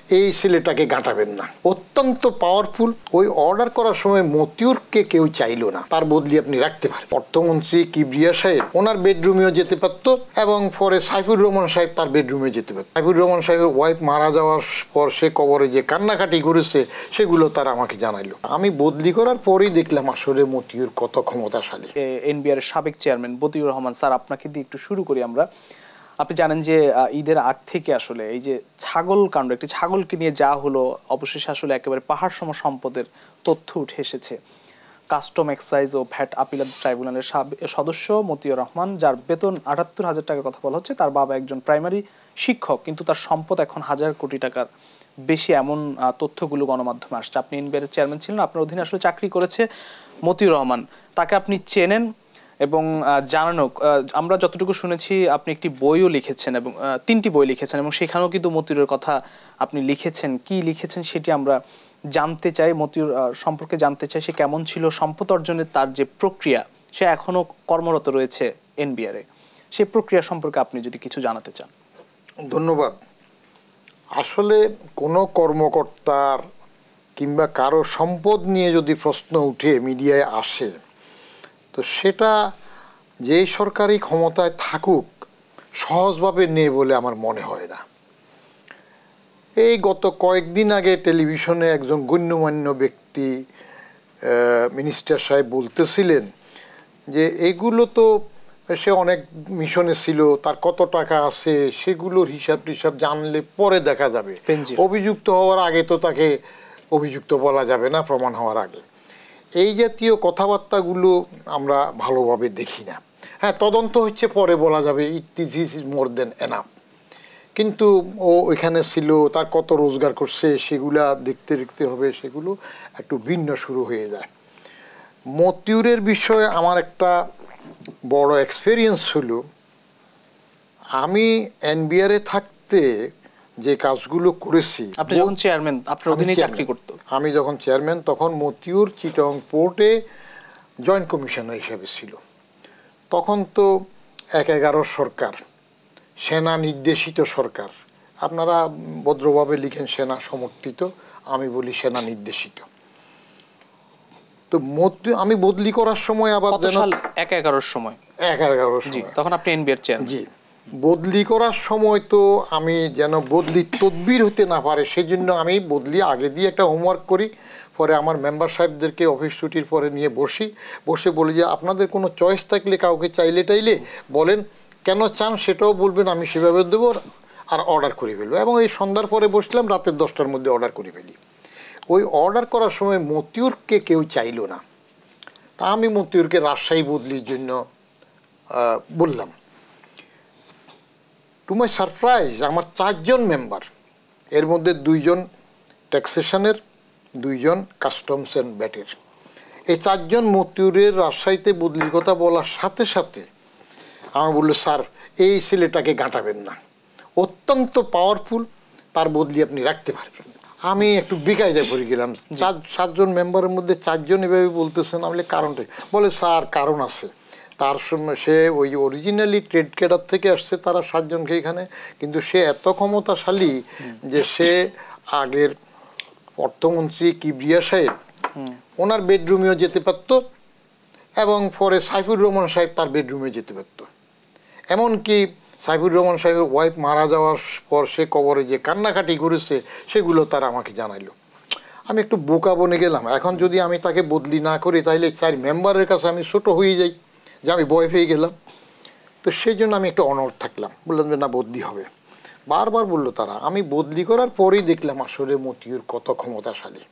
এই ছেলেটাকে গাঁটাবেন না, অত্যন্ত পাওয়ারফুল। ওই অর্ডার করার সময় মতিউরকে কেউ চাইলো না, তার বদলি আপনি রাখতে পারেন। অর্থমন্ত্রী কিবরিয়া সাহেব ওনার বেডরুমেও যেতে পারতো এবং পরে সাইফুর রহমান সাহেব তার বেডরুমে যেতে পারত। সাইফুর রহমান সাহেবের ওয়াইফ মারা যাওয়ার পর সে কবরে যে কান্নাকাটি করেছে সেগুলো তারা আমাকে জানাইলো। আমি বদলি করার পরেই দেখলাম আসলে মতিউর কত ক্ষমতাশালী। এনবিআর এর সাবেক চেয়ারম্যান মতিউর রহমান স্যার, আপনাকে দিয়ে একটু শুরু করি আমরা। আপনি জানেন যে ঈদের আগ থেকে আসলে এই যে ছাগল কাণ্ড, একটি ছাগলকে নিয়ে যা হলো, অবশেষে আসলে একেবারে পাহাড় সম সম্পদের তথ্য উঠে এসেছে। কাস্টম এক্সাইজ ও ভ্যাট আপিলাত ট্রাইব্যুনালের সদস্য মতিউর রহমান, যার বেতন ৭৮,০০০ টাকার কথা বলা হচ্ছে, তার বাবা একজন প্রাইমারি শিক্ষক, কিন্তু তার সম্পদ এখন ১,০০০ কোটি টাকার বেশি, এমন তথ্যগুলো গণমাধ্যমে আসছে। আপনি এনবিআর চেয়ারম্যান ছিলেন, আপনার অধীনে আসলে চাকরি করেছে মতিউর রহমান, তাকে আপনি চেনেন এবং জানানো, আমরা যতটুকু শুনেছি আপনি একটি বইও লিখেছেন এবং ৩টি বই লিখেছেন এবং সেখানেও কিন্তু মতিউরের কথা আপনি লিখেছেন। কি লিখেছেন সেটি আমরা জানতে চাই, মতিউর সম্পর্কে জানতে চাই। সে কেমন ছিল, সম্পদ অর্জনের তার যে প্রক্রিয়া, সে এখনো কর্মরত রয়েছে এনবিআর এ, সেই প্রক্রিয়া সম্পর্কে আপনি যদি কিছু জানাতে চান। ধন্যবাদ। আসলে কোনো কর্মকর্তার কিংবা কারো সম্পদ নিয়ে যদি প্রশ্ন উঠে মিডিয়ায় আসে, তো সেটা যেই সরকারি ক্ষমতায় থাকুক সহজভাবে নেই বলে আমার মনে হয় না। এই গত কয়েকদিন আগে টেলিভিশনে একজন গণ্যমান্য ব্যক্তি মিনিস্টার সাহেব বলতেছিলেন যে এগুলো তো সে অনেক মিশনে ছিল, তার কত টাকা আছে সেগুলোর হিসাব টিসাব জানলে পরে দেখা যাবে, অভিযুক্ত হওয়ার আগে তো তাকে অভিযুক্ত বলা যাবে না, প্রমাণ হওয়ার আগে। এই জাতীয় কথাবার্তাগুলো আমরা ভালোভাবে দেখি না। হ্যাঁ, তদন্ত হচ্ছে পরে বলা যাবে, it is more than enough. কিন্তু ও ওইখানে ছিল, তার কত রোজগার করছে সেগুলা দেখতে দেখতে হবে, সেগুলো একটু ভিন্ন শুরু হয়ে যায়। মতিউরের বিষয়ে আমার একটা বড় এক্সপেরিয়েন্স ছিল। আমি এনবিআরে থাকতে যে কাজগুলো করেছি, আপনি যখন চেয়ারম্যান, আপনার অধীনে চাকরি করত, আমি যখন চেয়ারম্যান তখন মতিউর চিটং পোর্টে জয়েন্ট কমিশনার হিসেবে ছিল। তখন তো ১/১১ সরকার, সেনা নির্দেশিত সরকার। আপনারা ভদ্রভাবে লিখেন সেনা সমর্থিত, আমি বলি সেনা নির্দেশিত। তো আমি বদলি করার সময় আবার ১/১১ সময়, ১/১১ সময় তখন আপনি এনবিআর চেয়ারম্যান। জি, বদলি করার সময় তো আমি যেন বদলি তদবির হতে না পারে সেই জন্য আমি বদলি আগে দিয়ে একটা হোমওয়ার্ক করি, পরে আমার মেম্বার সাহেবদেরকে অফিস ছুটির পরে নিয়ে বসে বলি যে আপনাদের কোনো চয়েস থাকলে কাউকে চাইলে টাইলে বলেন, কেন চান সেটাও বলবেন, আমি সেভাবে দেবো আর অর্ডার করে ফেলবো। এবং এই সন্ধ্যার পরে বসলাম, রাতের 10টার মধ্যে অর্ডার করে ফেলি। ওই অর্ডার করার সময় মতিউরকে কেউ চাইল না, তা আমি মতিউরকে রাজশাহী বদলির জন্য বললাম। টু মাই সারপ্রাইজ আমার 4 জন মেম্বার, এর মধ্যে 2 জন ট্যাক্সেশনের, 2 জন কাস্টমস অ্যান্ড ভ্যাটের, এই 4 জন মতিউরের রাজশাহীতে বদলির কথা বলার সাথে সাথে আমার বললো, স্যার এই ছেলেটাকে গাঁটাবেন না, অত্যন্ত পাওয়ারফুল, তার বদলি আপনি রাখতে পারবেন। আমি একটু বেকায়দায় পড়ে গেলাম। 7 জন মেম্বারের মধ্যে 4 জন এভাবে বলতেছেন। আমি কারণটা বলে, স্যার কারণ আছে, তার সময় সে ওই অরিজিনালি ট্রেড ক্যাডার থেকে আসছে তারা 7 জনকে এখানে, কিন্তু সে এত ক্ষমতাশালী যে সে আগের অর্থমন্ত্রী কিবরিয়া সাহেব ওনার বেডরুমেও যেতে পারত এবং পরে সাইফুর রহমান সাহেব তার বেডরুমে যেতে পারত। এমনকি সাইফুর রহমান সাহেবের ওয়াইফ মারা যাওয়ার পর সে কবরে যে কান্নাকাটি করেছে সেগুলো তারা আমাকে জানাইলো। আমি একটু বোকা বনে গেলাম। এখন যদি আমি তাকে বদলি না করি তাহলে 4 মেম্বারের কাছে আমি ছোট হয়ে যাই, যে আমি ভয় পেয়ে গেলাম। তো সেই জন্য আমি একটু অনড় থাকলাম, বললাম যে না, বদলি হবে। বারবার বললো তারা। আমি বদলি করার পরেই দেখলাম আসলে মতিউর কত ক্ষমতাশালী।